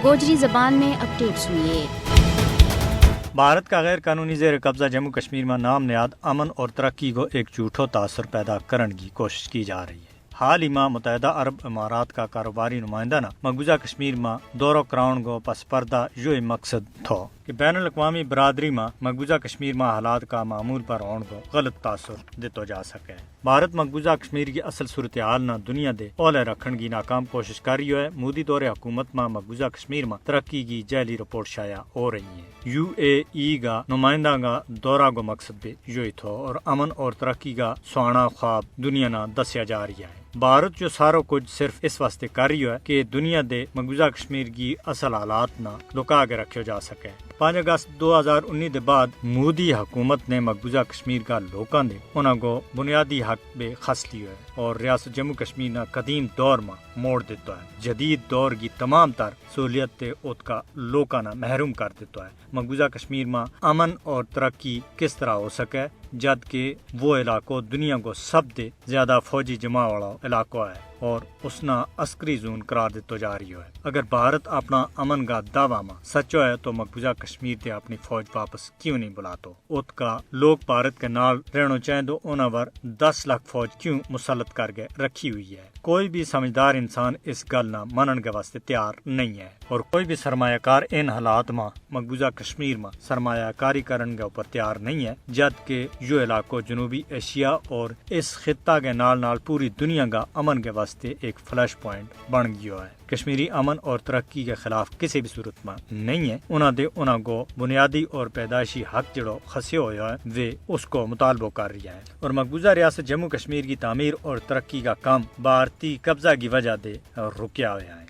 گوجری زبان میں اپڈیٹ سنیے۔ بھارت کا غیر قانونی زیر قبضہ جموں کشمیر میں نام نیاد امن اور ترقی کو ایک جھوٹو تاثر پیدا کرنے کی کوشش کی جا رہی ہے۔ حال ہی میں متحدہ عرب امارات کا کاروباری نمائندہ نے مقبوضہ کشمیر میں دورہ کراؤن کو پس پردہ یہ مقصد تھو کہ بین الاقوامی برادری میں مقبوضہ کشمیر میں حالات کا معمول پر ہونے کو غلط تاثر دیتا جا سکے۔ بھارت مقبوضہ کشمیر کی اصل صورتحال نہ دنیا دے اولے رکھن کی ناکام کوشش کر رہی ہے۔ مودی دور حکومت میں مقبوضہ کشمیر میں ترقی کی جعلی رپورٹ شائع ہو رہی ہے۔ UAE کا نمائندہ کا دورہ کا مقصد بھی یہی تھو اور امن اور ترقی کا سہانا خواب دنیا نہ دسیا جا رہی ہے۔ بھارت جو سارا کچھ صرف اس واسطے کر رہی ہے کہ دنیا دے مقبوضہ کشمیر کی اصل حالات نہ لکا کے رکھے جا سکے۔ 5 اگست 2019 دے بعد مودی حکومت نے مقبوضہ کشمیر کا لوکاں دے انہاں کو بنیادی حق بے خس لیو ہے اور ریاست جموں کشمیر نہ قدیم دور میں موڑ دیتا ہے۔ جدید دور کی تمام تر سہولیت تے اوت کا لوکاں نہ محروم کر دیتا ہے۔ مقبوضہ کشمیر میں امن اور ترقی کس طرح ہو سکے جبکہ وہ علاقہ دنیا کو سب دے زیادہ فوجی جمع والا علاقہ ہے اور اس نا عسکری زون قرار دیتا جا رہی ہے۔ اگر بھارت اپنا امن کا دعویٰ میں سچو ہے تو مقبوضہ کشمیر تے اپنی فوج واپس کیوں نہیں بلاتو؟ اوت کا لوگ بھارت کے نال رہنا چاہیں تو انہاں پر 10 لاکھ فوج کیوں مسلط کر کے رکھی ہوئی ہے؟ کوئی بھی سمجھدار انسان اس گل نہ منن کے واسطے تیار نہیں ہے اور کوئی بھی سرمایہ کار ان حالات میں مقبوضہ کشمیر میں سرمایہ کاری کرنے کے اوپر تیار نہیں ہے جبکہ یہ علاقہ جنوبی ایشیا اور اس خطہ کے نال پوری دنیا کا امن کے واسطے ایک فلیش پوائنٹ بن گیا ہے۔ کشمیری امن اور ترقی کے خلاف کسی بھی صورت میں نہیں ہے۔ انہاں کو بنیادی اور پیدائشی حق جڑو خسے ہویا ہے وہ اس کو مطالبہ کر رہا ہے اور مقبوضہ ریاست جموں کشمیر کی تعمیر اور ترقی کا کام بھارتی قبضہ کی وجہ سے رکیا ہوا ہے۔